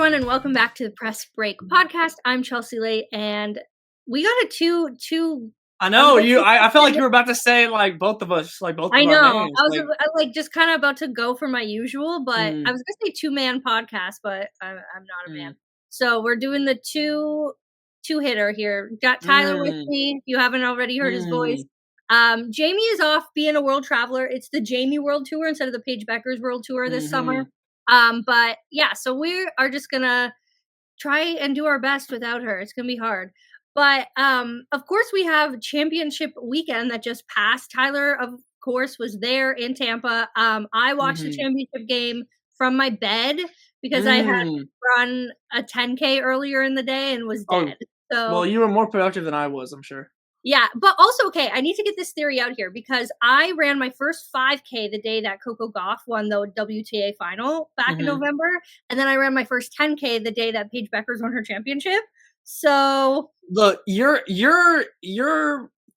everyone, and welcome back to the Press Break podcast. I'm Chelsea Lay, and we got a two. I know you. I felt like you were about to say like both of us, like both I of know. our names. I was just kind of about to go for my usual, but I was gonna say two-man podcast, but I'm not a man. So we're doing the two hitter here. Got Tyler with me. If you haven't already heard his voice. Jamie is off being a world traveler. It's the Jamie World Tour instead of the Paige Beckers World Tour this summer. But yeah, so we are just gonna try and do our best without her. It's gonna be hard. But of course we have championship weekend that just passed. Tyler, of course, was there in Tampa. I watched the championship game from my bed because I had run a 10K earlier in the day and was dead. So well, you were more productive than I was, I'm sure. Yeah, but also, okay, I need to get this theory out here because I ran my first 5K the day that Coco Gauff won the WTA final back in November, and then I ran my first 10K the day that Paige Beckers won her championship. So look, your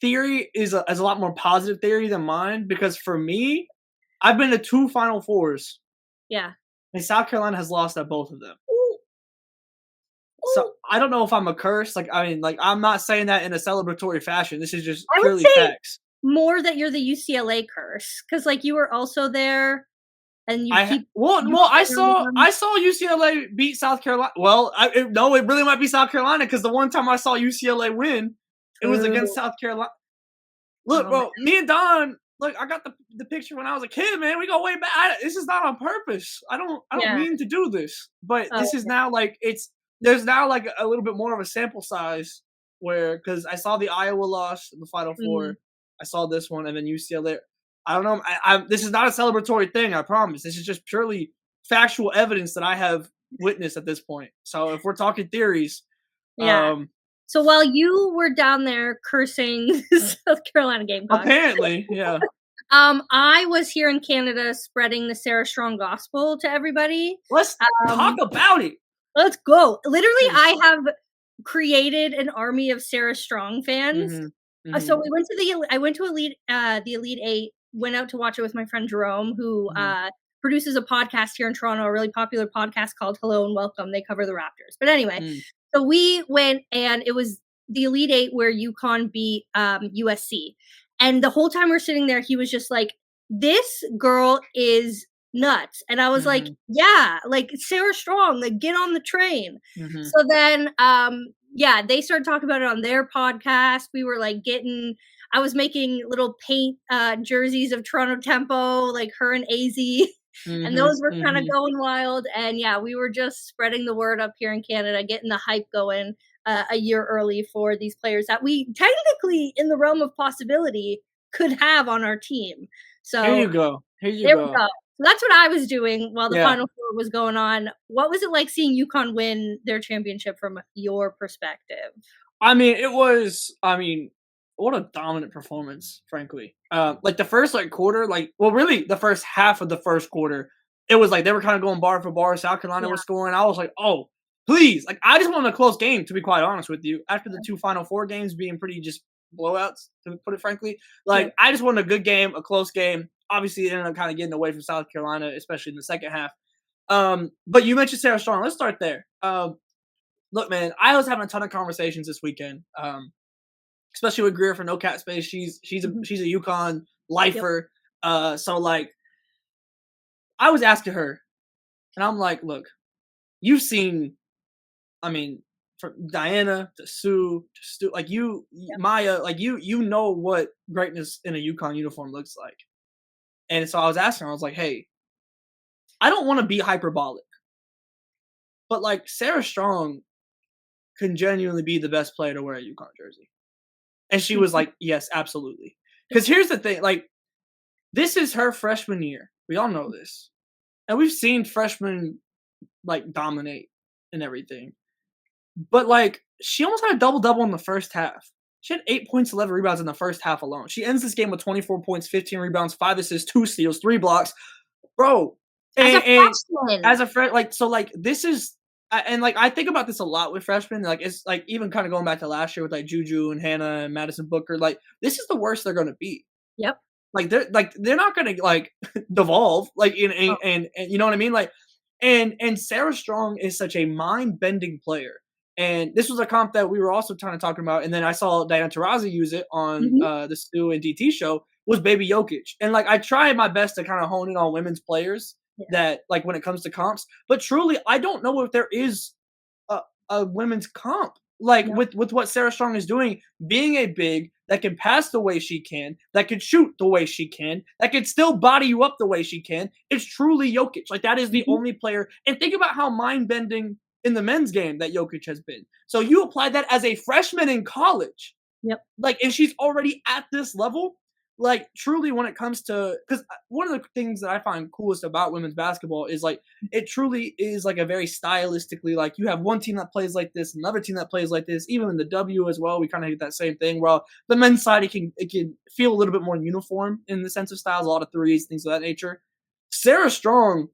theory is a lot more positive theory than mine because for me, I've been to 2 Final Fours. Yeah, and South Carolina has lost at both of them. So I don't know if I'm a curse. Like, I mean, like I'm not saying that in a celebratory fashion. This is just purely facts. More that you're the UCLA curse because like you were also there, and you keep. I saw UCLA beat South Carolina. Well, it really might be South Carolina because the one time I saw UCLA win, it was against South Carolina. Look, bro, me and Don. Look, I got the picture when I was a kid, man. We go way back. This is not on purpose. I don't mean to do this, but this is now like there's now like a little bit more of a sample size where because I saw the Iowa loss in the Final Four, I saw this one, and then UCLA. I don't know. This is not a celebratory thing. I promise. This is just purely factual evidence that I have witnessed at this point. So if we're talking theories, So while you were down there cursing South Carolina Gamecocks, apparently, yeah. I was here in Canada spreading the Sarah Strong gospel to everybody. Let's talk about it. Let's go. Literally, I have created an army of Sarah Strong fans. So we went to I went to the Elite Eight, went out to watch it with my friend Jerome, who produces a podcast here in Toronto, a really popular podcast called Hello and Welcome. They cover the Raptors. But anyway, so we went and it was the Elite Eight where UConn beat USC. And the whole time we're sitting there, he was just like, this girl is nuts. And I was like, yeah, like Sarah Strong, like get on the train. So then they started talking about it on their podcast. We were like I was making little paint jerseys of Toronto Tempo, like her and AZ. And those were kind of going wild. And yeah, we were just spreading the word up here in Canada, getting the hype going a year early for these players that we technically in the realm of possibility could have on our team. So here you go. There we go. So that's what I was doing while the Final Four was going on. What was it like seeing UConn win their championship from your perspective? What a dominant performance, frankly. Like the first quarter, really the first half of the first quarter, it was like they were kind of going bar for bar. South Carolina was scoring. I was like, oh, please. Like I just wanted a close game, to be quite honest with you. After the 2 Final Four games being pretty just blowouts, to put it frankly. Like I just wanted a good game, a close game. Obviously, it ended up kind of getting away from South Carolina, especially in the second half. But you mentioned Sarah Strong. Let's start there. Look, man, I was having a ton of conversations this weekend, especially with Greer for No Cap Space. She's a UConn lifer. So like, I was asking her, and I'm like, look, you've seen, from Diana to Sue to Stu, like Maya, like you know what greatness in a UConn uniform looks like. And so I was asking her, I was like, hey, I don't want to be hyperbolic, but like Sarah Strong can genuinely be the best player to wear a UConn jersey. And she was like, yes, absolutely. Because here's the thing, like, this is her freshman year. We all know this. And we've seen freshmen like dominate and everything. But like, she almost had a double-double in the first half. She had 8 points, 11 rebounds in the first half alone. She ends this game with 24 points, 15 rebounds, 5 assists, 2 steals, 3 blocks. Bro. As a freshman. Like, so, like, this is – and, like, I think about this a lot with freshmen. Like, it's, like, even kind of going back to last year with, like, Juju and Hannah and Madison Booker. Like, this is the worst they're going to be. Yep. Like, they're not going to, like, devolve. Like, and you know what I mean? Like, And Sarah Strong is such a mind-bending player. And this was a comp that we were also kind of talking about. And then I saw Diana Taurasi use it on Mhm. the Stu and DT show was Baby Jokic. And like I try my best to kind of hone in on women's players Yeah. that like when it comes to comps. But truly, I don't know if there is a, a women's comp like Yep. with what Sarah Strong is doing, being a big that can pass the way she can, that can shoot the way she can, that can still body you up the way she can. It's truly Jokic. Like that is the Mhm. only player. And think about how mind bending in the men's game that Jokic has been. So you apply that as a freshman in college, Yep. like, and she's already at this level. Like, truly, when it comes to, because one of the things that I find coolest about women's basketball is like it truly is like a very stylistically like you have one team that plays like this, another team that plays like this. Even in the W as well, we kind of get that same thing. Well, the men's side it can feel a little bit more uniform in the sense of styles, a lot of threes, things of that nature. Sarah Strong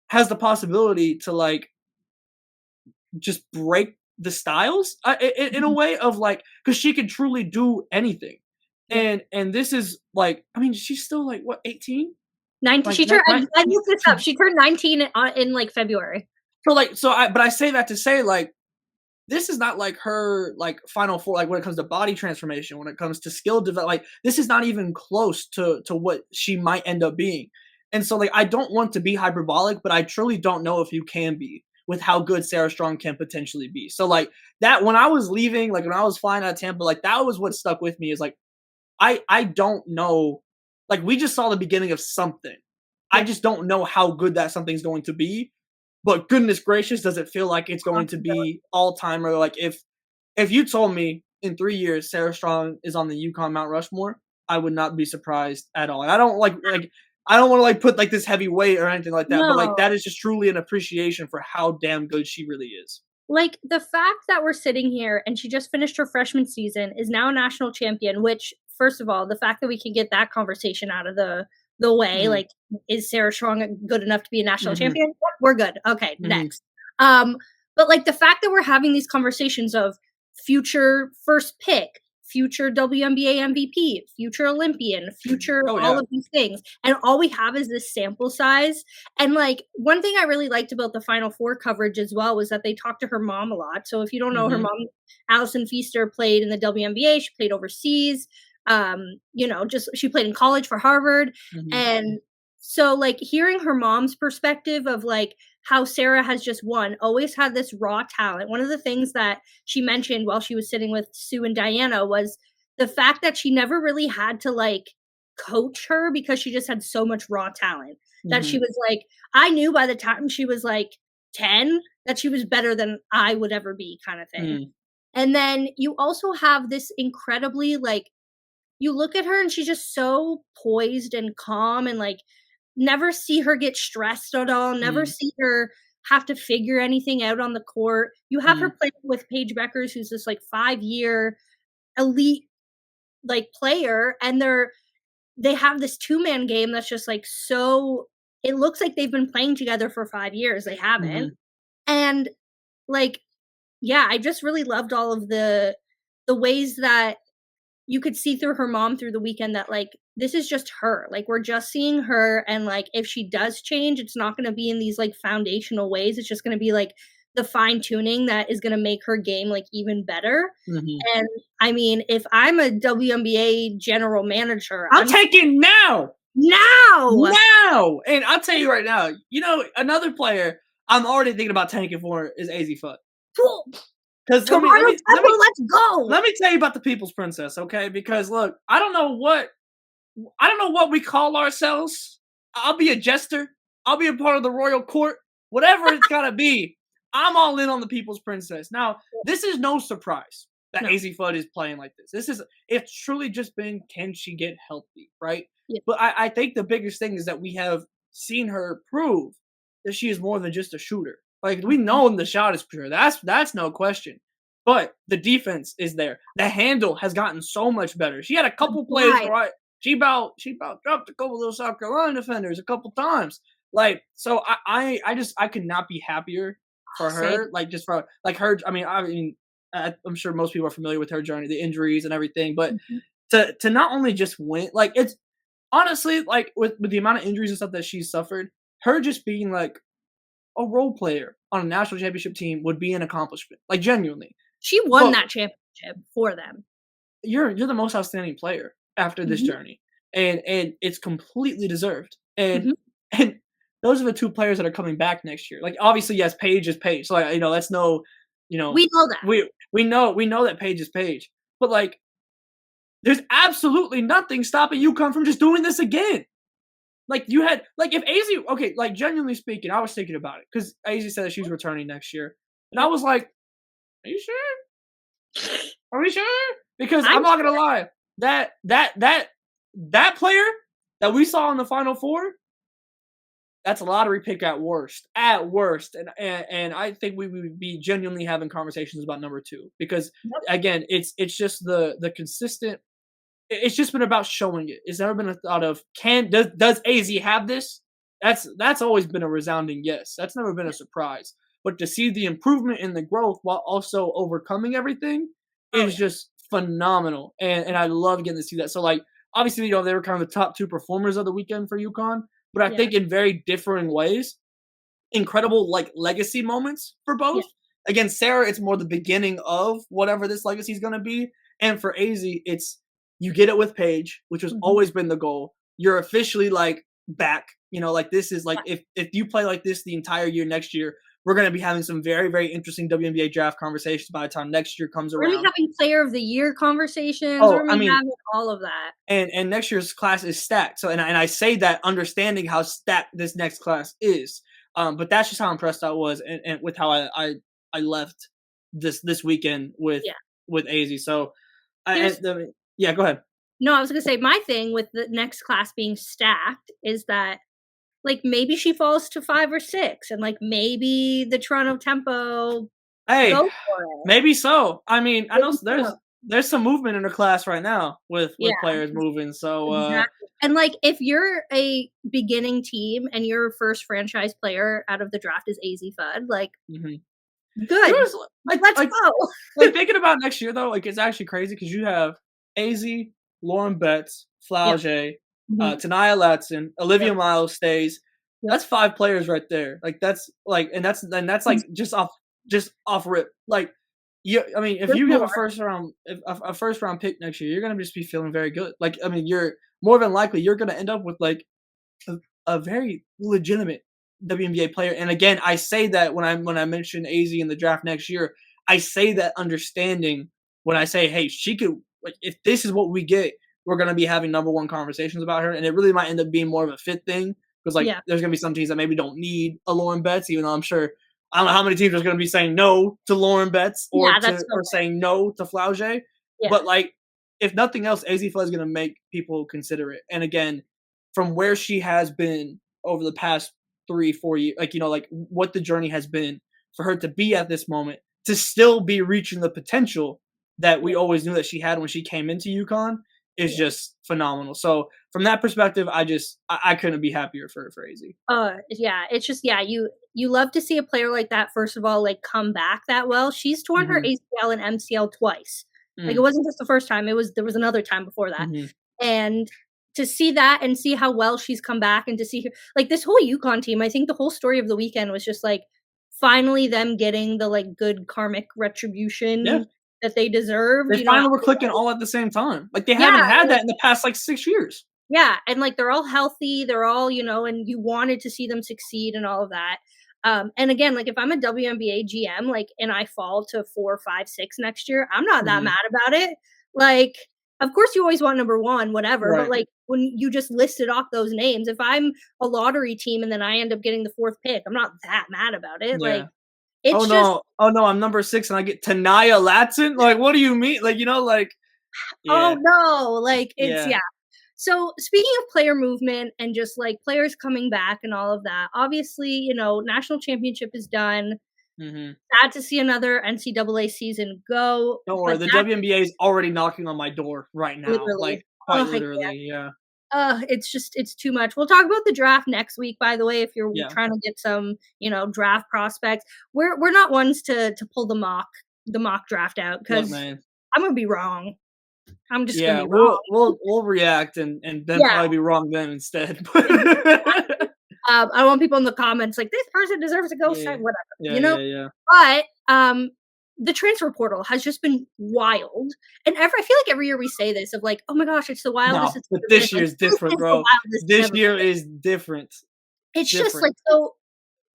has the possibility to like just break the styles in a Mhm. way of like because she can truly do anything. Yep. And this is like I mean she's still like what 18 19 like she turned I looked this up. she She turned 19 in, like, February. so like so I but I say that to say like this is not like her like final four like when it comes to body transformation when it comes to skill develop like this is not even close to what she might end up being. And so like I don't want to be hyperbolic but I truly don't know if you can be with how good Sarah Strong can potentially be. So like that when I was leaving like when I was flying out of Tampa like that was what stuck with me is like I don't know like we just saw the beginning of something. I Yep. just don't know how good that something's going to be. But goodness gracious, does it feel like it's going to Possibility. be all timer? Like if you told me in 3 years Sarah Strong is on the Yukon Mount Rushmore, I would not be surprised at all. And I don't like I don't want to like put like this heavy weight or anything like that, but like No. that is just truly an appreciation for how damn good she really is. Like, the fact that we're sitting here and she just finished her freshman season, is now a national champion, which, first of all, the fact that we can get that conversation out of the way, Mhm. like, is Sarah Strong good enough to be a national Mhm. champion? Yep, we're good. Okay, Mhm. next. Um, but, like, the fact that we're having these conversations of future first pick, future WNBA MVP, future Olympian, future Oh all yeah. of these things, and all we have is this sample size. And like one thing I really liked about the Final Four coverage as well was that they talked to her mom a lot. So if you don't know her Mhm. mom, Allison Feaster played in the WNBA. She played overseas. Just she played in college for Harvard. Mhm. And so like hearing her mom's perspective of like how Sarah has just always had this raw talent. One of the things that she mentioned while she was sitting with Sue and Diana was the fact that she never really had to like coach her because she just had so much raw talent that she Mhm. was like, I knew by the time she was like 10 that she was better than I would ever be, kind of thing. Mhm. And then you also have this incredibly like, you look at her and she's just so poised and calm and like never see her get stressed at all, never Mhm. see her have to figure anything out on the court. You have her Mhm. playing with Paige Beckers, who's this like 5-year elite like player, and they have this two-man game that's just like so it looks like they've been playing together for 5 years. They haven't. Mhm. And like yeah, I just really loved all of the ways that you could see through her mom through the weekend that like this is just her. Like we're just seeing her and like if she does change, it's not going to be in these like foundational ways. It's just going to be like the fine tuning that is going to make her game like even better. Mhm. And I mean, if I'm a WNBA general manager, I'm I'm taking now. now. Now! And I'll tell you right now, you know, another player I'm already thinking about tanking for is AZ Fudd. Cool. Because let me let Tomorrow me let me Temple, let's go. let me tell you about the People's Princess, okay? Because look, I don't know what we call ourselves. I'll be a jester. I'll be a part of the royal court. Whatever it's gotta be. I'm all in on the People's Princess. Now, this is no surprise that No. AZ Fudd is playing like this. It's truly just been can she get healthy, right? Yeah. But I think the biggest thing is that we have seen her prove that she is more than just a shooter. Like we Mhm. know the shot is pure. That's no question. But the defense is there. The handle has gotten so much better. She had a The couple plays drive. where she about dropped a couple of those South Carolina defenders a couple times. Like so, I could not be happier for Same. her. Like just for like her. I'm sure most people are familiar with her journey, the injuries and everything. But Mhm. to not only just win, like it's honestly like with the amount of injuries and stuff that she's suffered, her just being like a role player on a national championship team would be an accomplishment, like genuinely. She won But that championship for them. you're the most outstanding player after this Mhm, journey, and it's completely deserved. And mhm. and those are the two players that are coming back next year. Like obviously, yes, Paige is Paige. So like, that's no, you know, We know that. we know that Paige is Paige. But like, there's absolutely nothing stopping UConn from just doing this again. Like you had like if AZ okay, like genuinely speaking, I was thinking about it because AZ said that she's returning next year, and I Yep. was like, "Are you sure? Are we sure?" Because I'm I'm not gonna lie, that player that we saw in the Final Four, that's a lottery pick at worst. At worst. And I think we would be genuinely having conversations about number two. Because Yep. again, it's just the consistent it's just been about showing it. It's never been a thought of does AZ have this? That's always been a resounding yes. That's never been a surprise. But to see the improvement and the growth while also overcoming everything Oh, is yeah. just phenomenal. And I love getting to see that. So like obviously, they were kind of the top two performers of the weekend for UConn, but I Yeah. think in very differing ways incredible like legacy moments for Yeah. both. Again, Sarah, it's more the beginning of whatever this legacy is going to be, and for AZ, it's you get it with Paige, which has Mhm. always been the goal. You're officially like back. Like this is like Yeah. if you play like this the entire year next year, we're going to be having some very very interesting WNBA draft conversations by the time next year comes We're gonna be around. having player of the year conversations, we're Oh, gonna I be mean, having all of that. and next year's class is stacked. So and I say that understanding how stacked this next class is. But that's just how impressed I was, and with how I left this weekend Yeah. with AZ. So Here's yeah, go ahead. No, I was gonna say my thing with the next class being stacked is that, like, maybe she falls to 5 or 6 and, like, maybe the Toronto Tempo Hey, go for it. maybe so. I mean, I know Maybe so. there's some movement in the class right now Yeah, with players moving. So exactly. And, like, if you're a beginning team and your first franchise player out of the draft is AZ Fudd, like, mhm. good. There's like Let's like go. like thinking about next year though, like it's actually crazy because you have AZ, Lauren Betts, Yep. Flauge, Mhm. Tanaya Latson, Yep. Olivia Miles stays. Yep. That's five players right there. Like that's like, and that's like just off rip. Like I mean, if There's you have more. a first round pick next year, you're gonna just be feeling very good. Like I mean, you're more than likely you're gonna end up with like a, a very legitimate WNBA player. And again, I say that when I mention AZ in the draft next year, I say that understanding when I say, hey, she could like if this is what we get, we're gonna be having number one conversations about her, and it really might end up being more of a fit thing because like Yeah. there's gonna be some teams that maybe don't need a Lauren Betts, even though I'm sure I don't know how many teams are gonna be saying no to Lauren Betts Yeah, that's so or fair. saying no to Flauge. Yeah. But like if nothing else, AZ Flood is gonna make people consider it. And again, from where she has been over the past 3 4 years, like like what the journey has been for her to be at this moment to still be reaching the potential that we Yeah. always knew that she had when she came into UConn is Yeah. just phenomenal. So from that perspective, I couldn't be happier for AZ. Yeah, it's just yeah, you love to see a player like that, first of all, like, come back that well. She's torn her Mm-hmm. ACL and MCL twice. Like, it Mm, wasn't just the first time, there was another time before that. mm-hmm. And to see that and see how well she's come back and to see her like, this whole UConn team, I think the whole story of the weekend was just, like, finally them getting the, like, good karmic Yeah, retribution that they deserved, they finally were clicking all at the same time. Like they Yeah, haven't had that in the past like 6 years. yeah, and, like, they're all healthy, they're all, and you wanted to see them succeed and all of that. And again, like, if I'm a WNBA GM, like, and I fall to 4, 5, 6 next year, I'm not that Mm-hmm. mad about it. Like, of course you always want number 1, whatever, but, Right. like, when you just listed off those names, if I'm a lottery team and then I end up getting the 4th pick, I'm not that mad about it. Like, Yeah. it's just Oh no, I'm number 6 and I get Tanaya Latson. Like, what do you mean? Like, like, oh, yeah, no, like, it's yeah. yeah. So, speaking of player movement and just, like, players coming back and all of that, obviously, national championship is done. Hmm. Sad to see another NCAA season go, Don't worry, but the that's WNBA is already knocking on my door right now. literally Like, quite I literally, can't. yeah, It's too much. We'll talk about the draft next week, by the way, if you're yeah. trying to get some, draft prospects. We're not ones to pull the mock draft out Look, because man, I'm gonna be wrong. I'm just gonna yeah, be wrong. we'll react and then Yeah, probably be wrong then instead. exactly. I don't want people in the comments like, "This person deserves to go Yeah. sign," whatever, Yeah, you know? yeah, yeah. But, the transfer portal has just been wild, and I feel like every year we say this of like, "Oh my gosh, it's the wildest No, it's but ever been." this year Like, is this different, is the bro. wildest it's This ever year been. is different. It's just Different. like so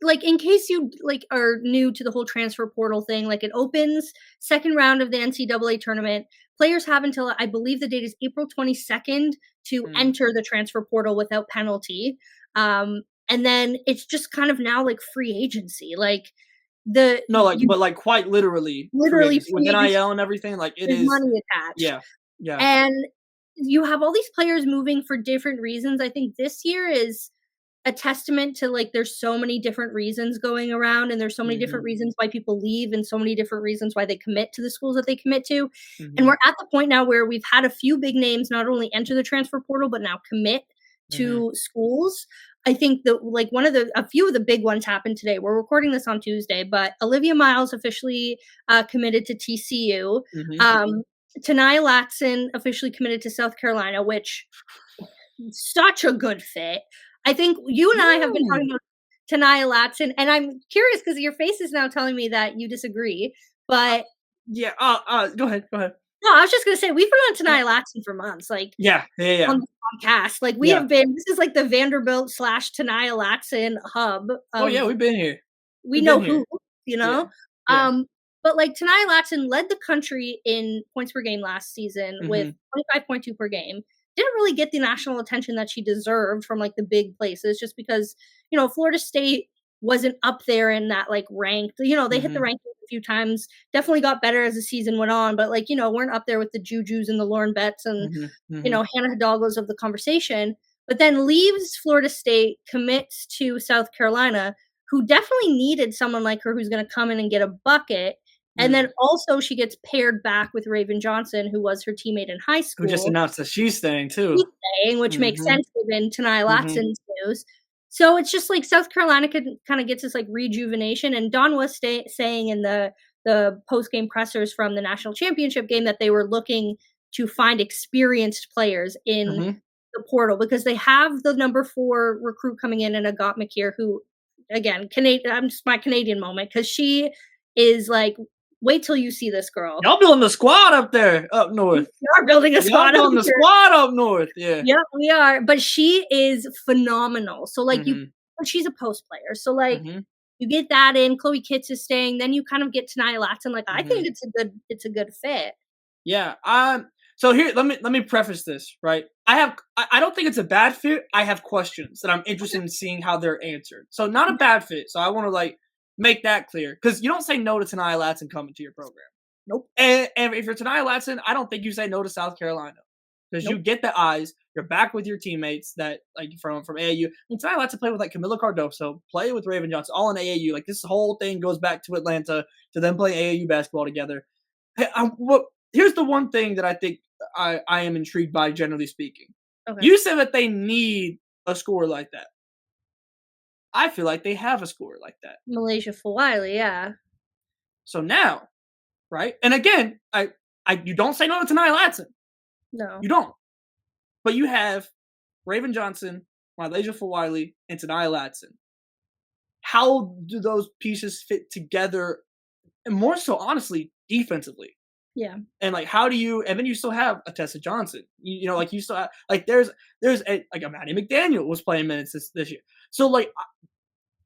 like, in case you, like, are new to the whole transfer portal thing, like, it opens second round of the NCAA tournament. Players have until I believe the date is April 22nd to Mm. enter the transfer portal without penalty. And then it's just kind of now like free agency. Like, the No, like, you but, like, quite literally free literally agency with free agency, NIL and everything, like, it there's is. money attached. Yeah. Yeah. And you have all these players moving for different reasons. I think this year is a testament to, like, there's so many different reasons going around, and there's so many different Mhm. reasons why people leave, and so many different reasons why they commit to the schools that they commit to. And Mhm. we're at the point now where we've had a few big names not only enter the transfer portal, but now commit Mhm. to schools. I think that, like, a few of the big ones happened today. We're recording this on Tuesday, but Olivia Miles officially committed to TCU. Mhm. Um, Tanaya Latson officially committed to South Carolina, which such a good fit. I think you and I have been Woo! talking about Tanaya Latson, and I'm curious because your face is now telling me that you disagree. Uh, But yeah, go ahead, go ahead. no, I was just gonna say we've been on Yeah. Tanaya Latson for months, like Yeah, yeah, yeah. on the podcast. Like, we Yeah. have been. This is like the Vanderbilt slash Tanaya Latson hub Oh, of yeah, we've been here. we We've know been here. who, you Yeah. know? Yeah. But, like, Tanaya Latson led the country in points per game last season with Mhm. 25.2 per game. Didn't really get the national attention that she deserved from, like, the big places just because, Florida State wasn't up there in that, like, ranked they hit the Mhm. rankings a few times, definitely got better as the season went on, but, like, weren't up there with the Jujus and the Lauren Betts and, Mhm. Mhm. Hannah Hidalgos of the conversation, but then leaves Florida State, commits to South Carolina, who definitely needed someone like her who's gonna come in and get a bucket, and then Mm. also she gets paired back with Raven Johnson, who was her teammate in high Who just school, announced that she's staying too. she's staying, which makes Mhm. sense given Tanai Mhm. Latson's news. So it's just like South Carolina kinda gets this, like, rejuvenation, and Dawn was saying in the post-game pressers from the national championship game that they were looking to find experienced players in Mhm. the portal because they have the number 4 recruit coming in Agat McKeer, who, again, I'm just my Canadian moment because she is like, wait till you see this girl. Y'all building the squad up there, up We north. are building a Y'all squad up building the here. squad up north. Yeah. Yep, we are, but she is phenomenal. So, like, Mhm. but she's a post player, so, like, Mhm. you get that in, Chloe Kitts is staying, then you kind of get Tanaya Latson, like, I Mhm. think it's a good fit. Yeah. So here, let me preface this, right? I don't think it's a bad fit. I have questions that I'm interested in seeing how they're answered. So not a bad fit. So I want to like make that clear because you don't say no to Tanaya Latson coming to your program. Nope, And if you're Tanaya Latson, I don't think you say no to South Carolina because you nope. get the eyes. You're back with your teammates that like from AAU. And Tanaya Latson played with like Camila Cardoso, play with Raven Johnson, all in AAU. Like this whole thing goes back to Atlanta to them playing AAU basketball together. Hey, here's the one thing that I think I am intrigued by, generally speaking. Okay. You said that they need a score like that. I feel like they have a score like that. Malaysia Fulwiley, yeah. So now, right? And again, you don't say no to Tanai Latson. No. You don't. But you have Raven Johnson, Malaysia Fulwiley, and Tanai Latson. How do those pieces fit together? And more so, honestly, defensively. Yeah. And like, how do you? And then you still have a Tessa Johnson. Like you still have like there's a Maddie McDaniel was playing minutes this year. So like,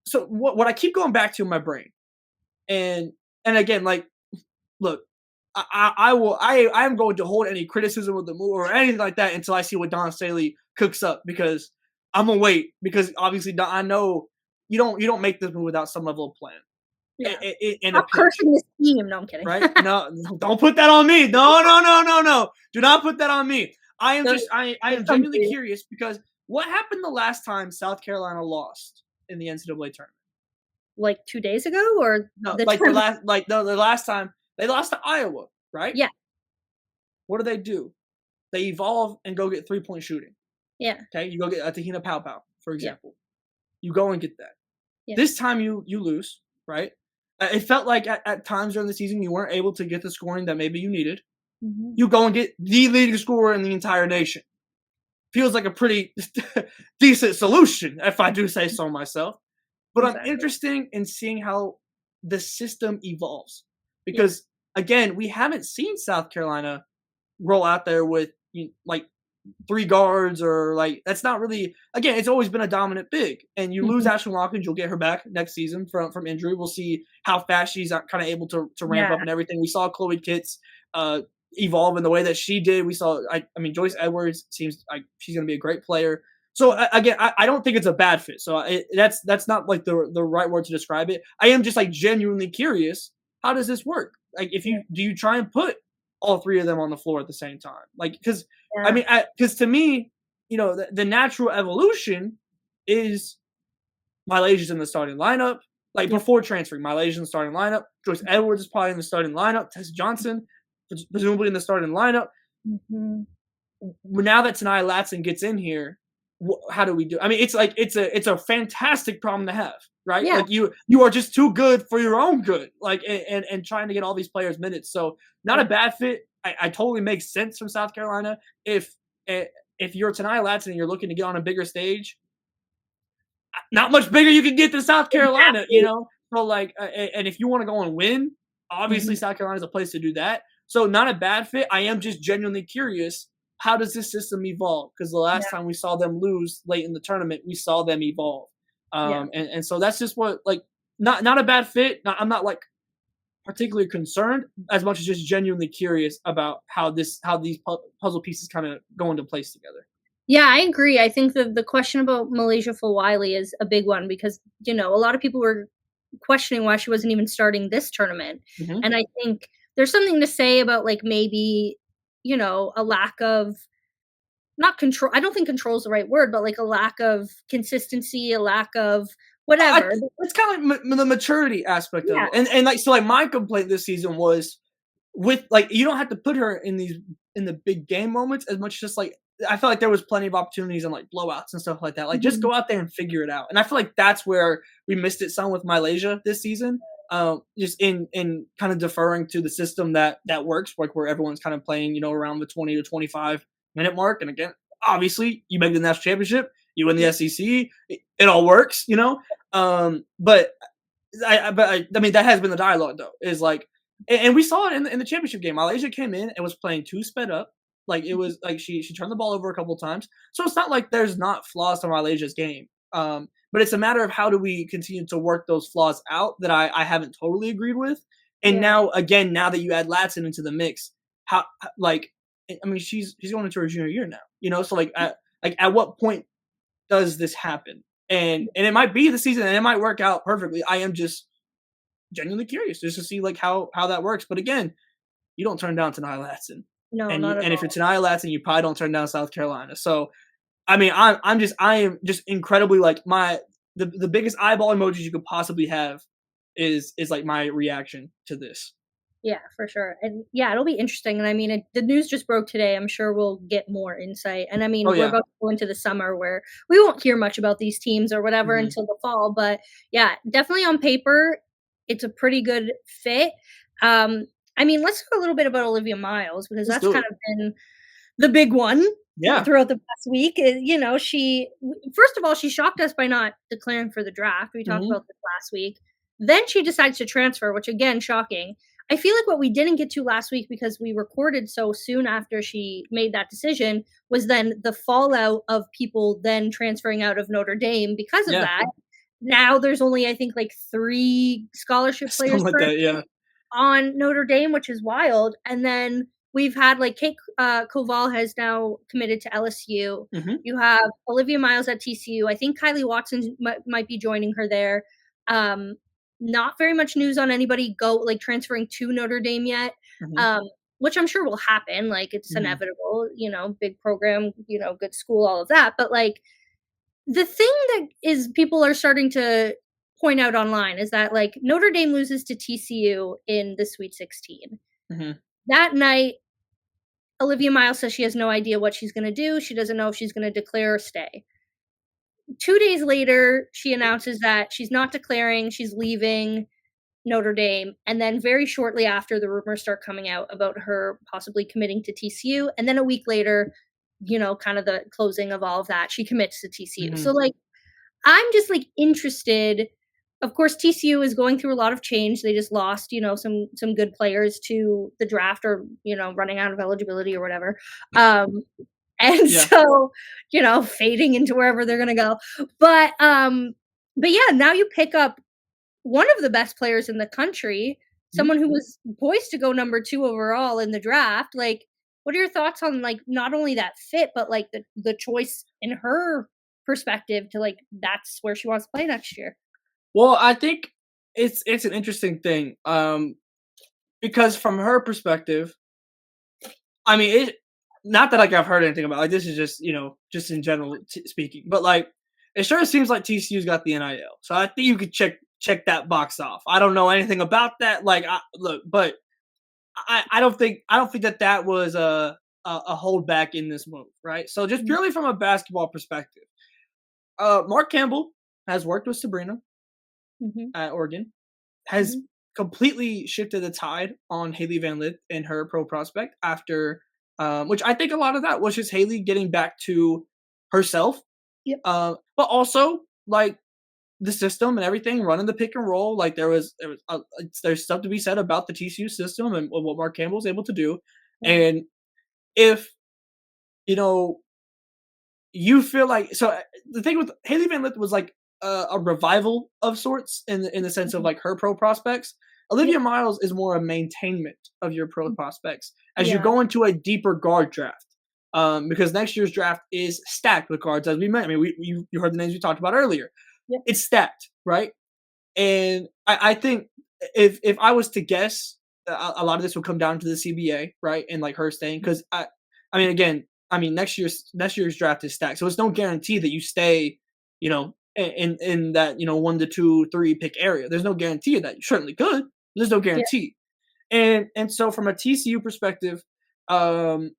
so what I keep going back to in my brain, and again, like, look, I am going to hold any criticism of the move or anything like that until I see what Don Staley cooks up because I'm gonna wait because obviously I know you don't make this move without some level of plan Yeah. in a Stop pitch. cursing this team. No, I'm kidding. Right? No, don't put that on me. No, no, no, no, no. Do not put that on me. I am Don't just I don't am come for genuinely you. curious because what happened the last time South Carolina lost in the NCAA tournament? Like 2 days ago or No, the like the tournament? last like the last time they lost to Iowa, right? Yeah, What do? They evolve and go get 3-point shooting. yeah, Okay, you go get a Tahina Pow Pow, for yeah, example. You go and get that. yeah. This time you lose, right? It felt like at times during the season you weren't able to get the scoring that maybe you needed. Mhm. You go and get the leading scorer in the entire nation. feels like a pretty decent solution, if I do say so myself. But I'm Exactly. interested in seeing how the system evolves Yeah. because again, we haven't seen South Carolina roll out there with like three guards or like that's not really again it's always been a dominant big and you lose Mhm. Ashley Watkins you'll get her back next season from injury. We'll see how fast she's kind of able to ramp Yeah. up and everything. We saw Chloe Kitts uh evolve in the way that she did. We saw I mean Joyce Edwards seems like she's going to be a great player. So again I don't think it's a bad fit. So that's not like the right word to describe it. I am just like genuinely curious, how does this work? Like if Yeah. you do you try and put all three of them on the floor at the same time? Like because I Yeah. mean, because to me, the natural evolution is Malaysia's in the starting lineup. Like Yep. before transferring, Malaysia's in the starting lineup. Joyce Edwards is probably in the starting lineup. Tessa Johnson, presumably in the starting lineup. Mhm. Now that Tanai Latson gets in here, how do we do? I mean, it's like it's a fantastic problem to have, right? Yeah. Like you are just too good for your own good, like and trying to get all these players minutes. So not a Yeah. bad fit. I totally makes sense from South Carolina if eh, if you're Tanai Latson and you're looking to get on a bigger stage, not much bigger you can get than South Carolina, Exactly. So like, and if you want to go and win, obviously Mhm. South Carolina is a place to do that. So not a bad fit. I am just genuinely curious. How does this system evolve? Because the last Yeah. time we saw them lose late in the tournament, we saw them evolve. Yeah. And so that's just what like not a bad fit. I'm not like particularly concerned as much as just genuinely curious about how these puzzle pieces kind of go into place together. Yeah, I agree. I think the question about Malaysia Fulwiley is a big one because, a lot of people were questioning why she wasn't even starting this tournament. Hmm. And I think there's something to say about like maybe, a lack of not control. I don't think control is the right word, but like a lack of consistency, a lack of I whatever. it's kind of like the maturity aspect of Yeah. it, and like so like my complaint this season was with like you don't have to put her in the big game moments as much as just like I feel like there was plenty of opportunities and like blowouts and stuff like that. Like just Mhm. go out there and figure it out. And I feel like that's where we missed it some with Malaysia this season. Just in kind of deferring to the system that works, like where everyone's kind of playing, around the 20 to 25 minute mark. And again, obviously, you make the national championship, you win the Yeah. SEC, it all works. But I mean that has been the dialogue though. Is like, and we saw it in the championship game. Malaysia came in and was playing too sped up. Like it was like she turned the ball over a couple of times. So it's not like there's not flaws to Malaysia's game. But it's a matter of how do we continue to work those flaws out that I haven't totally agreed with. And Yeah. now again, now that you add Latson into the mix, how like I mean she's going into her junior year now. So like at what point does this happen? And it might be the season and it might work out perfectly. I am just genuinely curious just to see like how that works. But again, you don't turn down Tanai Latson. No, And not at if you're all. Tanai Latson, you probably don't turn down South Carolina. So I mean I am just incredibly like the biggest eyeball emojis you could possibly have is like my reaction to this. Yeah, for sure. And yeah, it'll be interesting. And I mean, the news just broke today. I'm sure we'll get more insight. And I Oh mean, we're yeah. about to go into the summer where we won't hear much about these teams or whatever Hmm. until the fall. But yeah, definitely on paper, it's a pretty good fit. Um, I mean, let's talk a little bit about Olivia Miles because Let's that's do kind it. of been the big one Yeah. throughout the past week. She first of all, she shocked us by not declaring for the draft. We talked Hmm. about this last week. Then she decides to transfer, which again, shocking. I feel like what we didn't get to last week because we recorded so soon after she made that decision was then the fallout of people then transferring out of Notre Dame because of Yeah. that. Now there's only I think like 3 scholarship players Something like that. currently Yeah. on Notre Dame, which is wild. And then we've had like Kate Koval has now committed to LSU. Hmm. You have Olivia Miles at TCU. I think Kylie Watson might be joining her there. Um, not very much news on anybody transferring to Notre Dame yet, Hmm. um, which I'm sure will happen. Like it's Hmm. inevitable, big program, good school, all of that. But like the thing that is people are starting to point out online is that like Notre Dame loses to TCU in the Sweet 16. Hmm. That night, Olivia Miles says she has no idea what she's going to do. She doesn't know if she's going to declare or stay. 2 days later, she announces that she's not declaring, she's leaving Notre Dame. And then very shortly after, the rumors start coming out about her possibly committing to TCU. And then a week later, kind of the closing of all of that, she commits to TCU. So Mhm. like I'm just like interested. Of course, TCU is going through a lot of change. They just lost, some good players to the draft or, running out of eligibility or whatever. Um, and Yeah. so, fading into wherever they're gonna go. But yeah, now you pick up one of the best players in the country, Mhm. someone who was poised to go number 2 overall in the draft. Like, what are your thoughts on, like, not only that fit, but, like, the choice in her perspective to, like, that's where she wants to play next year? Well, I think it's an interesting thing, because from her perspective, I mean, it not that, like, I've heard anything about, like, this is just, just in general speaking, but, like, it sure seems like TCU's got the NIL, so I think you could check that box off. I don't know anything about that, like, look, but I don't think that was a holdback in this move, right? So just Mhm, purely from a basketball perspective, Mark Campbell has worked with Sabrina mhm, at Oregon, has mhm. completely shifted the tide on Haley Van Lith and her pro prospect after, which I think a lot of that was just Haley getting back to herself, Yep, but also like the system and everything, running the pick and roll. Like there's stuff to be said about the TCU system and what Mark Campbell was able to do, yeah, and if you know you feel like the thing with Haley Van Lith was like a revival of sorts in the sense of mhm, like her pro prospects. yep, Olivia Miles is more a maintainment of your pro mm, prospects as you yeah, go into a deeper guard draft. Because next year's draft is stacked with guards, as we met. I mean, you heard the names we talked about earlier. yep, It's stacked, right? And I think if I was to guess, a lot of this will come down to the CBA, right? And like her staying, because I mean, again, I mean next year's draft is stacked, so it's no guarantee that you stay, in that 1 to 2, 3 pick area. There's no guarantee of that. You certainly could. But there's no yeah, guarantee. And so from a TCU perspective, um,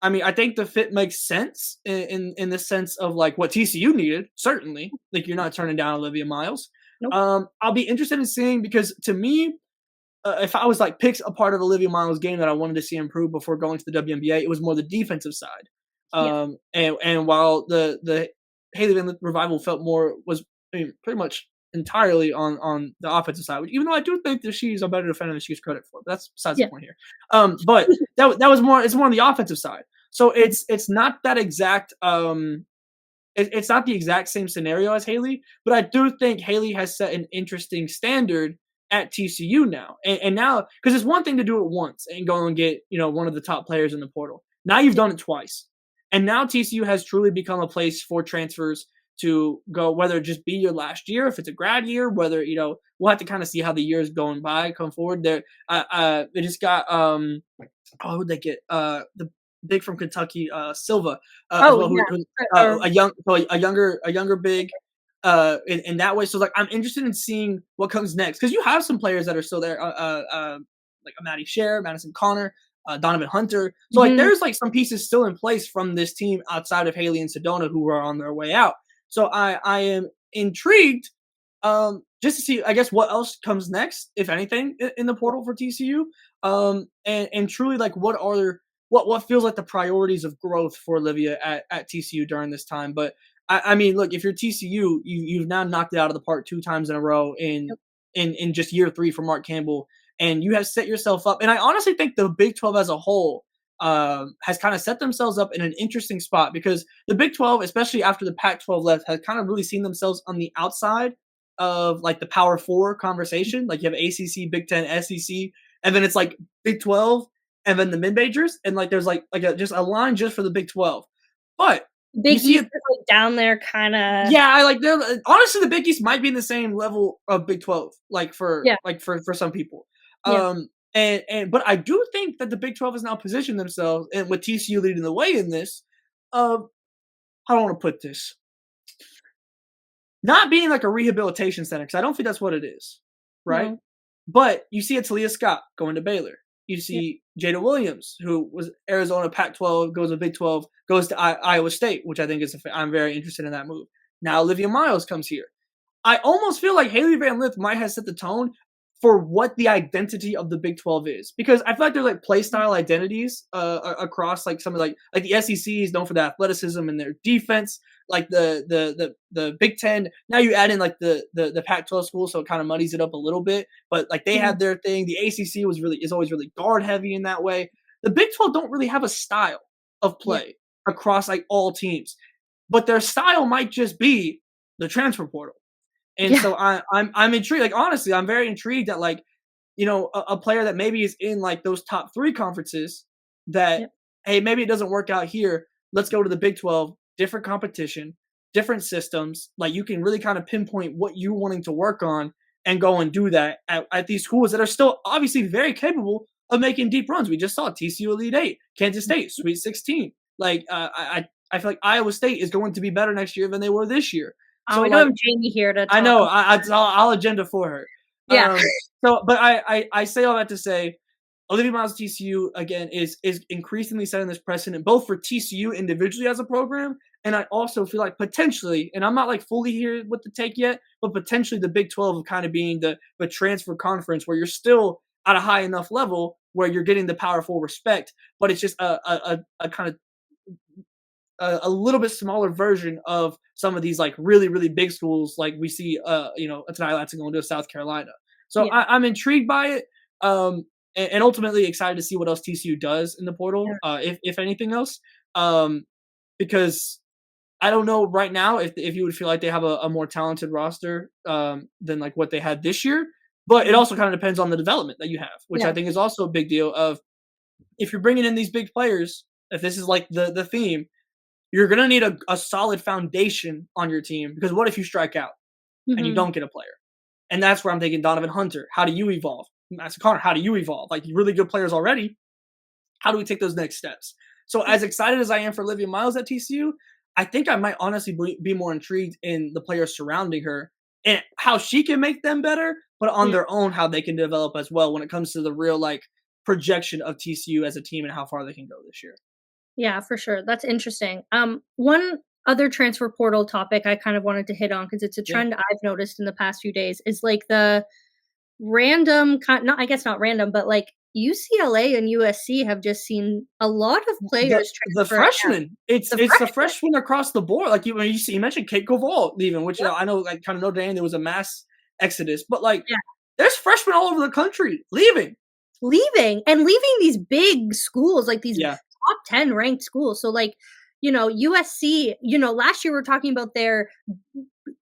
I mean, I think the fit makes sense in the sense of like what TCU needed. Certainly, like you're not turning down Olivia Miles. nope, I'll be interested in seeing because to me, if I was like picks a part of Olivia Miles' game that I wanted to see improve before going to the WNBA, it was more the defensive side. yeah, And while the Haley Van Lith revival felt more was pretty much entirely on the offensive side, which, even though I do think that she's a better defender than she's credit for, but that's besides the yeah, point here. But that was more, it's more on the offensive side. So mhm, it's not that exact it's not the exact same scenario as Haley, but I do think Haley has set an interesting standard at TCU now. And now, because it's one thing to do it once and go and get, one of the top players in the portal. Now you've yeah, done it twice. And now TCU has truly become a place for transfers to go, whether it just be your last year, if it's a grad year, whether, we'll have to kind of see how the years going by come forward. They just got, who would they get? The big from Kentucky, Silva, as oh, well, yeah, who or a younger big, in that way. So like I'm interested in seeing what comes next because you have some players that are still there, like a Maddie Scher, Madison Connor, Donovan Hunter. So like mhm, there's like some pieces still in place from this team outside of Haley and Sedona who are on their way out. So I am intrigued, just to see, I guess, what else comes next, if anything, in the portal for TCU. And truly, like, what feels like the priorities of growth for Olivia at TCU during this time. But I mean, look, if you're TCU, you've now knocked it out of the park 2 times in a row yep, in just year 3 for Mark Campbell, and you have set yourself up. And I honestly think the Big 12 as a whole, has kind of set themselves up in an interesting spot because the Big 12, especially after the Pac 12 left, has kind of really seen themselves on the outside of like the Power Four conversation. Like you have ACC, Big Ten, SEC, and then it's like Big 12, and then the mid majors, and like there's like just a line just for the Big 12. But you Big see East it, is, like, down there kinda. yeah. I like honestly the Big East might be in the same level of Big 12, like Yeah, for some people. yeah, And but I do think that the Big 12 has now positioned themselves, and with TCU leading the way in this, uh, how do I want to put this? Not being like a rehabilitation center, because I don't think that's what it is, right? no, But you see a Talia Scott going to Baylor. You yeah, see Jada Williams, who was Arizona Pac-12, goes to Big 12, goes to Iowa State, which I think I'm very interested in that move. Now Olivia Miles comes here. I almost feel like Haley Van Lith might have set the tone for what the identity of the Big 12 is, because I feel like there's like play style identities across like some of like the SEC is known for the athleticism and their defense, like the Big Ten. Now you add in like the Pac-12 schools, so it kind of muddies it up a little bit. But like they Mhm. had their thing. The ACC is always really guard heavy in that way. The Big 12 don't really have a style of Yeah. play across like all teams, but their style might just be the transfer portal. And Yeah. so I'm intrigued. Like honestly, I'm very intrigued that like a player that maybe is in like those top 3 conferences that Yep. hey, maybe it doesn't work out here. Let's go to the Big 12, different competition, different systems. Like you can really kind of pinpoint what you're wanting to work on and go and do that at these schools that are still obviously very capable of making deep runs. We just saw TCU Elite Eight, Kansas State Sweet 16. Like I feel like Iowa State is going to be better next year than they were this year. Oh, So we don't like have Jamie here to I talk know. about. I'll agenda for her. Yeah. But I say all that to say, Olivia Miles TCU again is increasingly setting this precedent both for TCU individually as a program, and I also feel like potentially, and I'm not like fully here with the take yet, but potentially the Big 12 of kind of being the transfer conference where you're still at a high enough level where you're getting the powerful respect, but it's just a kind of a little bit smaller version of some of these like really really big schools like we see tonight Lansing going to South Carolina. So Yeah. I'm intrigued by it, and ultimately excited to see what else TCU does in the portal, Yeah. if anything else, because I don't know right now if you would feel like they have a more talented roster than like what they had this year, but it Mhm. also kind of depends on the development that you have, which I Yeah. think is also a big deal. Of if you're bringing in these big players, if this is like the theme, you're gonna need a solid foundation on your team, because what if you strike out and you Mhm. don't get a player? And that's where I'm thinking Donovan Hunter. How do you evolve? Master Connor, how do you evolve? Like really good players already. How do we take those next steps? So Yeah. as excited as I am for Olivia Miles at TCU, I think I might honestly be more intrigued in the players surrounding her and how she can make them better, but on Yeah. their own how they can develop as well when it comes to the real like projection of TCU as a team and how far they can go this year. Yeah, for sure. That's interesting. One other transfer portal topic I kind of wanted to hit on because it's a Yeah. trend I've noticed in the past few days is like the random kind not I guess not random, but like UCLA and USC have just seen a lot of The players the transfer out. freshmen, it's The it's the freshmen. freshmen across the board. Like you mentioned Kate Koval leaving, which Yep. I know like kind of Notre Dame there was a mass exodus, but like Yeah. there's freshmen all over the country leaving. Leaving and leaving these big schools, like these Yeah, top 10 ranked schools. So like, USC, last year we are talking about their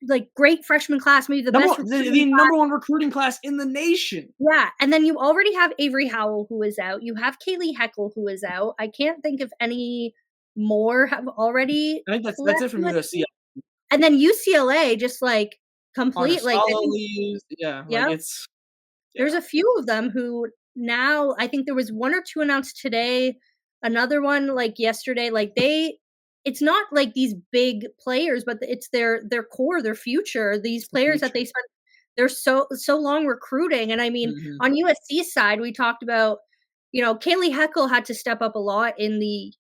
like great freshman class, maybe the number best one, recruiting the class. number one recruiting class in the nation. Yeah, and then you already have Avery Howell who is out. You have Kaylee Heckle who is out. I can't think of any more have already I think that's left it from USC. USC. And then UCLA just like complete like I Arnisalo think leaves. Yeah, like yeah, it's there's yeah. a few of them who now I think there was 1 or 2 announced today, another one like yesterday. Like it's not like these big players, but it's their core, their future. These It's the players that future. they spent they're so long recruiting. And I mean, Hmm. on USC's side, we talked about, Kaylee Heckle had to step up a lot in the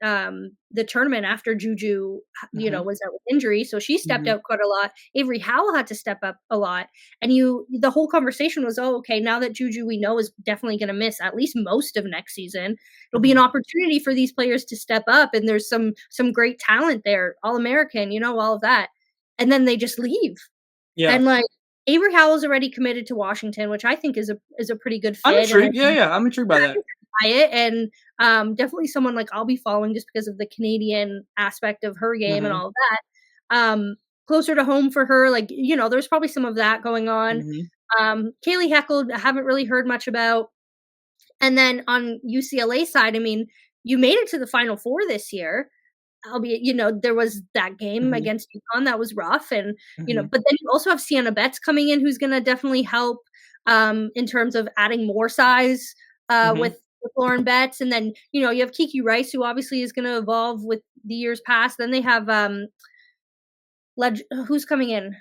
tournament after Juju, Hmm. was out with injury. So she stepped Hmm. out quite a lot. Avery Howell had to step up a lot. And the whole conversation was, oh, okay, now that Juju we know is definitely gonna miss at least most of next season, it'll be an Hmm. opportunity for these players to step up. And there's some great talent there, all American, all of that. And then they just leave. Yeah, And like Avery Howell's already committed to Washington, which I think is a pretty good I'm fit. And I intrigued. Yeah, think yeah, I'm intrigued by I that. can buy it. And definitely someone like I'll be following just because of the Canadian aspect of her game and Hmm. all of that. Closer to home for her, like, there's probably some of that going on. Hmm. Kaylee Heckle, I haven't really heard much about. And then on UCLA side, I mean, you made it to the Final Four this year, albeit, there was that game Hmm. against UConn that was rough. And, Hmm. but then you also have Sienna Betts coming in, who's going to definitely help in terms of adding more size Hmm. with Lauren Betts. And then, you have Kiki Rice, who obviously is going to evolve with the years past. Then they have who's coming in?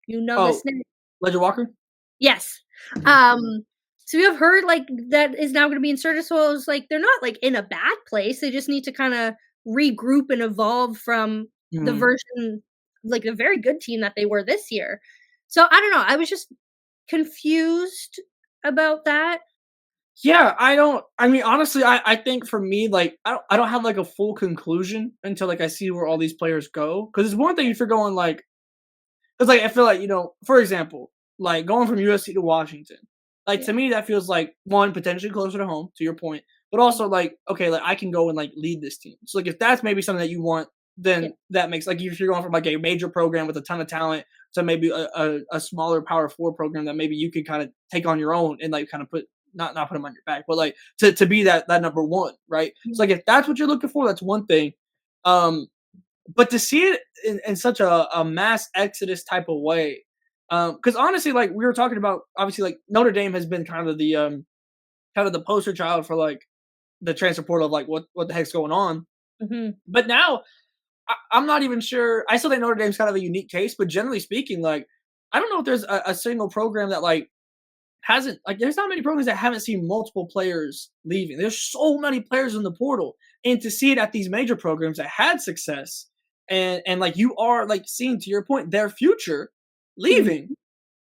You know Oh, this name? Ledger Walker. Yes. Hmm. Um, so we have heard like that is now gonna be inserted. So I was like, they're not like in a bad place. They just need to kinda regroup and evolve from the Hmm. version like a very good team that they were this year. So I don't know. I was just confused about that. Yeah, I don't I mean, honestly, I think for me, like, I don't have, like, a full conclusion until, like, I see where all these players go. Because it's one thing if you're going, like, it's like, I feel like, for example, like, going from USC to Washington, like, to Yeah, me, that feels like, 1, potentially closer to home, to your point, but yeah, also, like, okay, like, I can go and, like, lead this team. So, like, if that's maybe something that you want, yeah, then that makes like, if you're going from, like, a major program with a ton of talent to maybe a smaller Power 4 program that maybe you could kinda take on your own and, like, kinda put not put them on your back, but, like, to be that number 1, right? yeah, So, like, if that's what you're looking for, that's one thing. Um, but to see it in such a mass exodus type of way, because honestly, like we were talking about, obviously, like Notre Dame has been kind of the poster child for like the transfer portal of like what the heck's going on. mhm, But now I'm not even sure. I still think Notre Dame's kind of a unique case, but generally speaking, like I don't know if there's a single program that like hasn't like there's not many programs that haven't seen multiple players leaving. There's so many players in the portal, and to see it at these major programs that had success, and like you are like seeing to your point their future mhm, leaving.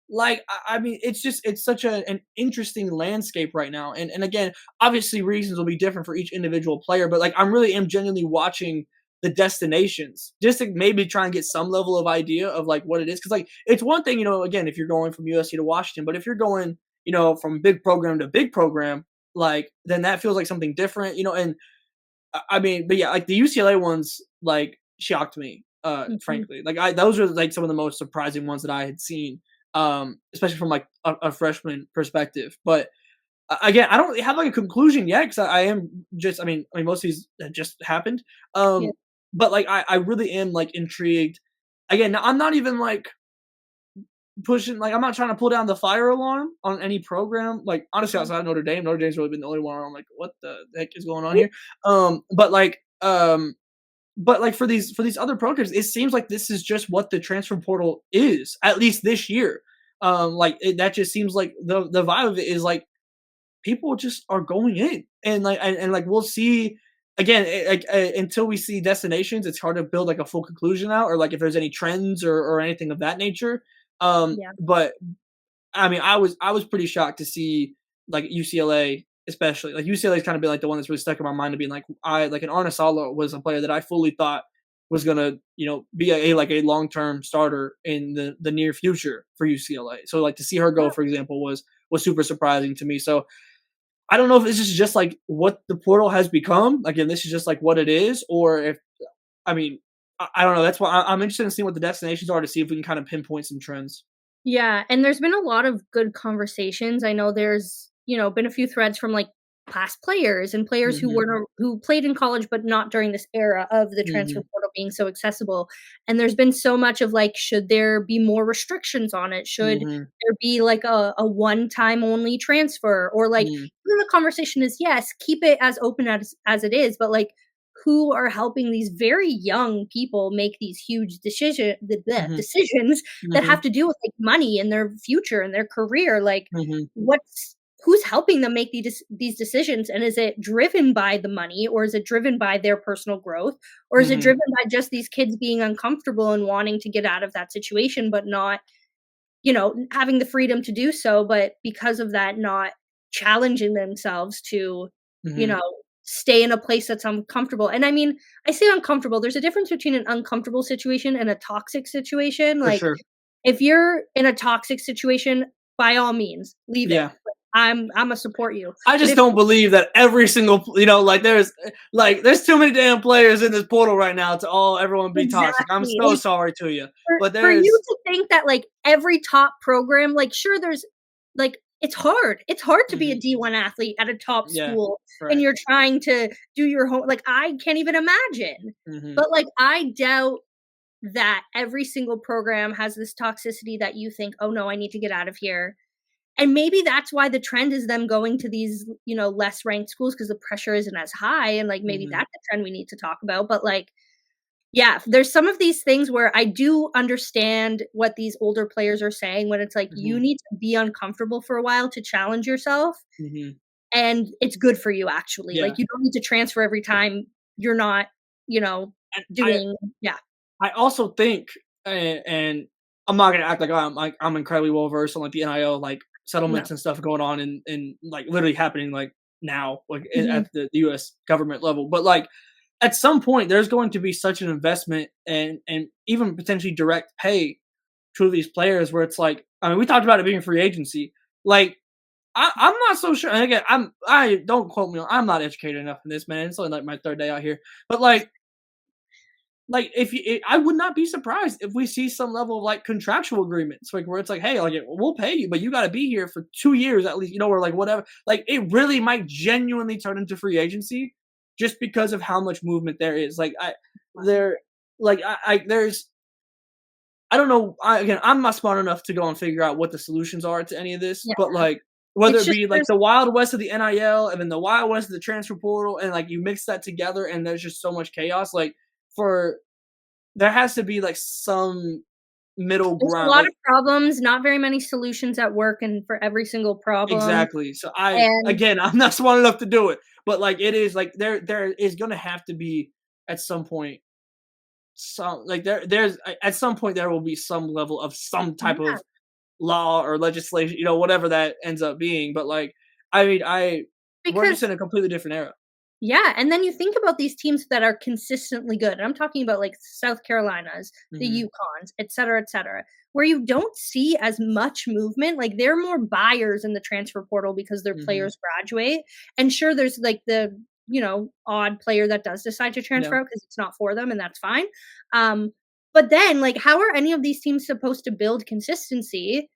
Like I mean, it's such an interesting landscape right now, and again, obviously reasons will be different for each individual player, but like I'm really am genuinely watching the destinations just to maybe try and get some level of idea of like what it is, because like it's one thing, again, if you're going from USC to Washington, but if you're going, from big program to big program, like then that feels like something different, and I mean, but yeah, like the UCLA ones, like shocked me. mhm, Frankly, like those are like some of the most surprising ones that I had seen, especially from like a freshman perspective. But again, I don't really have like a conclusion yet because I am just, I mean, most of these just happened. yeah, Um, but like I really am like intrigued. Again, I'm not even like pushing, like I'm not trying to pull down the fire alarm on any program. Like honestly, mhm. outside of Notre Dame, Notre Dame's really been the only one where I'm like, what the heck is going on here? But like for these other programs, it seems like this is just what the transfer portal is, at least this year. That just seems like the vibe of it is like people just are going in, and like we'll see again. Until we see destinations, it's hard to build like a full conclusion out, or like if there's any trends or anything of that nature. Yeah, But I mean, I was pretty shocked to see like UCLA, especially like UCLA's kind of been like the one that's really stuck in my mind of being like I like an Arnesalo was a player that I fully thought was gonna be like a long term starter in the near future for UCLA. So like to see her go, yeah, for example, was super surprising to me. So I don't know if this is just like what the portal has become. Again, this is just like what it is, or if I mean I don't know. That's why I'm interested in seeing what the destinations are to see if we can kind of pinpoint some trends. yeah, and there's been a lot of good conversations. I know there's, been a few threads from, like, past players and players Hmm. who played in college, but not during this era of the transfer Hmm. portal being so accessible, and there's been so much of, like, should there be more restrictions on it? Should Hmm. there be, like, a one-time only transfer? Or, like, Hmm. the conversation is, yes, keep it as open as it is, but, like, who are helping these very young people make these huge Mhm, decisions that have mhm, to do with, like, money and their future and their career, like, mhm, what's who's helping them make these decisions, and is it driven by the money, or is it driven by their personal growth, or is it mhm, driven by just these kids being uncomfortable and wanting to get out of that situation, but not, having the freedom to do so, but because of that, not challenging themselves to, you mhm, know, stay in a place that's uncomfortable. And I mean, I say uncomfortable, there's a difference between an uncomfortable situation and a toxic situation. for Like, sure. if you're in a toxic situation, by all means, leave it. Yeah. Imma support you. I But just if don't believe that every single like, there's too many damn players in this portal right now to all everyone be toxic. I'm exactly, so like, sorry to you, but for you there's to think that, like, every top program, like, sure, there's like, it's hard to be a mhm, D1 athlete at a top yeah, school, and right, you're trying to do your home, like, I can't even imagine. mhm, But, like, I doubt that every single program has this toxicity that you think, "Oh, no, I need to get out of here." And maybe that's why the trend is them going to these, less ranked schools, because the pressure isn't as high, and, like, maybe mhm, that's a trend we need to talk about, but, like, yeah, there's some of these things where I do understand what these older players are saying when it's like, you mhm, need to be uncomfortable for a while to challenge yourself, mhm, and it's good for you actually. Like, yeah, you don't need to transfer every time you're not, you know, and I doing yeah. I also think, and I'm not gonna act like I'm incredibly well versed on like the NIL like No. settlements and stuff going on and like literally happening like now like Mhm. at the U.S. government level. But like at some point, there's going to be such an investment and even potentially direct pay to these players where it's like I mean we talked about it being free agency. Like I'm not so sure. And again, I don't quote me. I'm not educated enough in this, man. It's only like my third day out here, but like if I would not be surprised if we see some level of like contractual agreements, like where it's like, hey, like we'll pay you, but you got to be here for 2 years at least, or like whatever. Like it really might genuinely turn into free agency just because of how much movement there is. Like there, like there's I don't know. Again, I'm not smart enough to go and figure out what the solutions are to any of this, Yeah. but like whether It's it just be like there's the wild west of the NIL and then the wild west of the transfer portal, and like you mix that together, and there's just so much chaos. Like for there has to be like some middle there's a ground. lot of Like problems, not very many solutions at work and for every single problem, exactly. So and I'm not smart enough to do it, but like it is like there is gonna have to be at some point some like there's at some point there will be some level of some type yeah, of law or legislation, whatever that ends up being. But like, I mean, we're just because in a completely different era. yeah, and then you think about these teams that are consistently good, and I'm talking about, like, South Carolinas, the Hmm. Yukons, et cetera, where you don't see as much movement, like, they're more buyers in the transfer portal because their Hmm. players graduate, and sure, there's, like, the, odd player that does decide to Yeah. transfer out because it's not for them, and that's fine, um, but then, like, how are any of these teams supposed to build consistency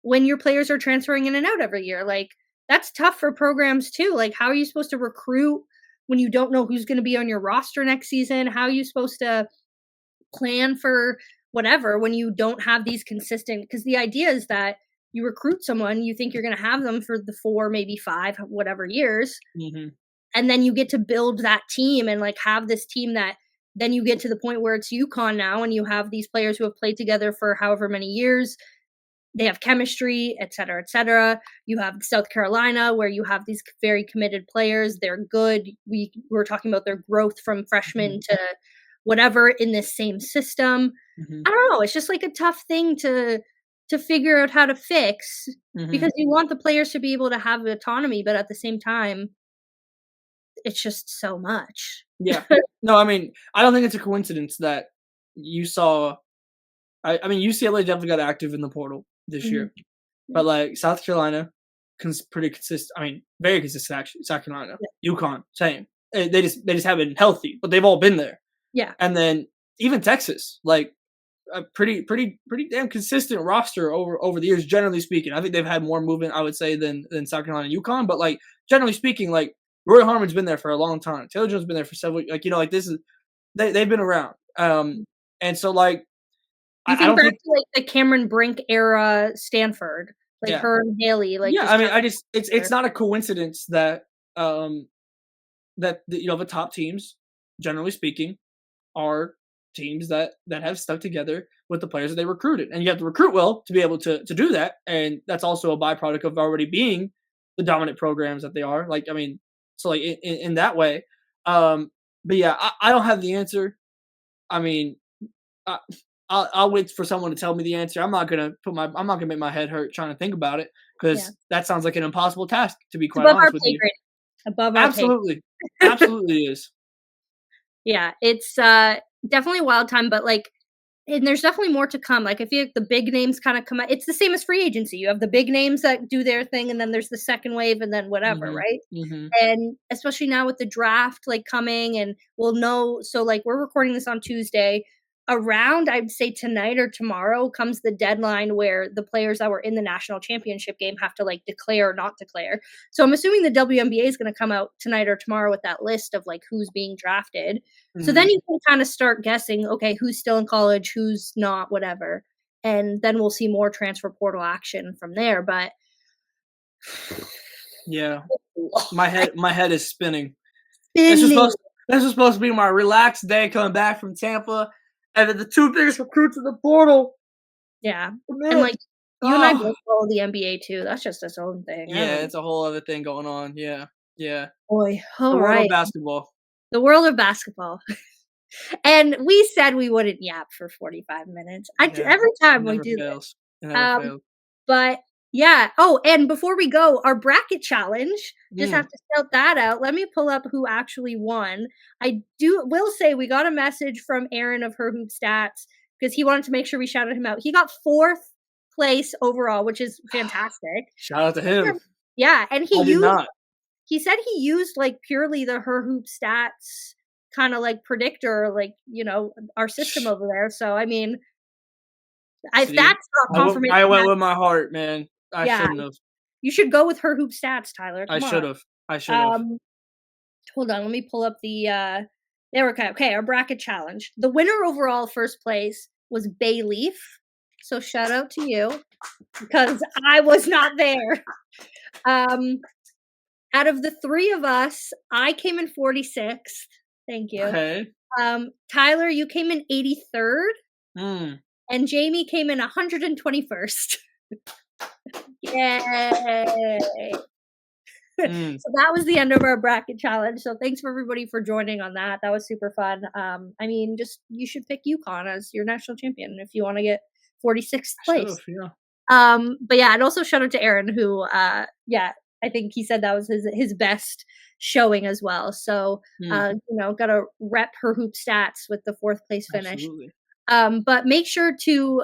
when your players are transferring in and out every year? Like, that's tough for programs too. Like, how are you supposed to recruit when you don't know who's going to be on your roster next season? How are you supposed to plan for whatever when you don't have these consistent? Because the idea is that you recruit someone, you think you're going to have them for the 4, maybe 5, whatever years, Hmm. and then you get to build that team and like have this team that then you get to the point where it's UConn now and you have these players who have played together for however many years, they have chemistry, et cetera, et cetera. You have South Carolina where you have these very committed players. They're good. We're talking about their growth from Hmm. freshmen to whatever in this same system. Hmm. I don't know. It's just like a tough thing to figure out how to fix Hmm. because you want the players to be able to have autonomy, but at the same time, it's just so much. Yeah. No, I mean, I don't think it's a coincidence that you saw. I mean, UCLA definitely got active in the portal this Mhm. year, Yeah. but like South Carolina, pretty consistent. I mean, very consistent actually. South Carolina, Yeah. UConn, same. They just haven't been healthy, but they've all been there. Yeah. And then even Texas, like a pretty damn consistent roster over the years. Generally speaking, I think they've had more movement, I would say, than South Carolina and UConn. But like generally speaking, like Roy Harmon's been there for a long time. Taylor Jones has been there for several. Like like this is they've been around. And so like You I think don't back think to, like, the Cameron Brink era Stanford, like yeah her and Haley, like, yeah. just I mean, kind I just of it's not a coincidence that um the top teams, generally speaking, are teams that have stuck together with the players that they recruited. And you have to recruit well to be able to do that. And that's also a byproduct of already being the dominant programs that they are. Like, I mean, so like in that way. Um, but yeah, I don't have the answer. I mean, I, I'll wait for someone to tell me the answer. I'm not gonna make my head hurt trying to think about it yeah. because that sounds like an impossible task to be It's quite above our honest with pay you. grade, above our pay. Absolutely, absolutely is. Yeah, it's, definitely a wild time, but, like and there's definitely more to come, like, I feel like the big names kinda come out it's the same as free agency, you have the big names that do their thing, and then there's the second wave, and then whatever, Hmm. right? Hmm. And especially now with the draft, like, coming and we'll know so, like, we're recording this on Tuesday. Around, I'd say tonight or tomorrow comes the deadline where the players that were in the national championship game have to, like, declare or not declare. So I'm assuming the WNBA is gonna come out tonight or tomorrow with that list of, like, who's being drafted. So Hmm. then you can kinda start guessing, okay, who's still in college, who's not, whatever, and then we'll see more transfer portal action from there, but Yeah. My head is spinning. This was spinning. supposed this was supposed to be my relaxed day coming back from Tampa, and then the two biggest recruits in the portal Yeah, and, commit. like, you and I Oh, both follow the NBA too, that's just its own thing, I yeah, don't it's a whole other thing going on. Yeah, yeah. boy, The world of alright. basketball. The world of basketball. And we said we wouldn't yap for 45 minutes. Yeah, Every it time we never do fails. It this. never fails. But yeah. Oh, and before we go, our bracket challenge, just have Mm. to shout that out. Let me pull up who actually won. Will say we got a message from Aaron of Her Hoop Stats because he wanted to make sure we shouted him out. He got 4th place overall, which is fantastic. Shout out to him. Yeah, and I did not. he said he used like purely the Her Hoop Stats kind of like predictor, like, our system over there. So I mean, if See, that's not confirmation, I went with my heart, man. I yeah, shouldn't have. you should go with Her Hoop Stats, Tyler. I Come on. should have. I should have. Um, hold on, let me pull up the there we go. Okay, our bracket challenge. The winner overall, first place, was Bayleaf. So shout out to you because I was not there. Out of the 3 of us, I came in 46th. Thank you. Okay. Tyler, you came in 83rd. Mm. And Jamie came in 121st. Yay! So that was the end of our bracket challenge. So thanks for everybody for joining on that. That was super fun. I mean, just you should pick UConn as your national champion if you want to get 46th place. Yeah. But yeah, and also shout out to Aaron who I think he said that was his best showing as well. So gotta rep Her Hoop Stats with the 4th place finish. Absolutely. But make sure to,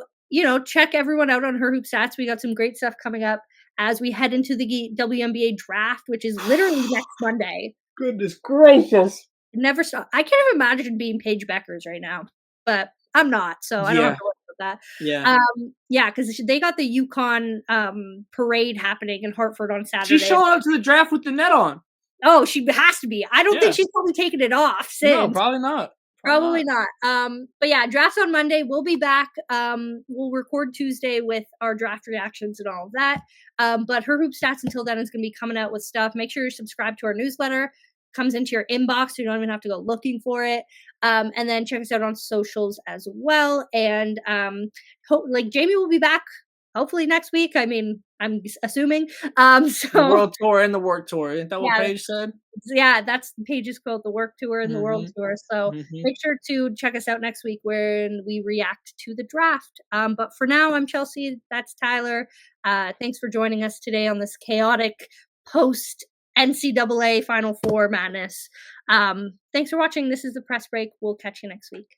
check everyone out on Her Hoop Stats. We got some great stuff coming up as we head into the WNBA draft, which is literally next Monday. Goodness gracious. It never stop. I can't even imagine being Paige Beckers right now, but I'm not, so I don't have to worry about that. Yeah, because they got the UConn parade happening in Hartford on Saturday. She's showing up to the draft with the net on. Oh, she has to be. I don't think she's probably taken it off since. No, probably not. Probably not. But yeah, draft's on Monday. We'll be back. We'll record Tuesday with our draft reactions and all of that. But Her Hoop Stats until then is going to be coming out with stuff. Make sure you're subscribed to our newsletter. It comes into your inbox, so you don't even have to go looking for it. And then check us out on socials as well. And Jamie will be back hopefully next week. I mean, I'm assuming. The world tour and the work tour. Isn't that what Paige said? Yeah, that's Paige's quote, the work tour and the world tour. So make sure to check us out next week when we react to the draft. But for now, I'm Chelsea. That's Tyler. Thanks for joining us today on this chaotic post NCAA Final Four madness. Thanks for watching. This is the Press Break. We'll catch you next week.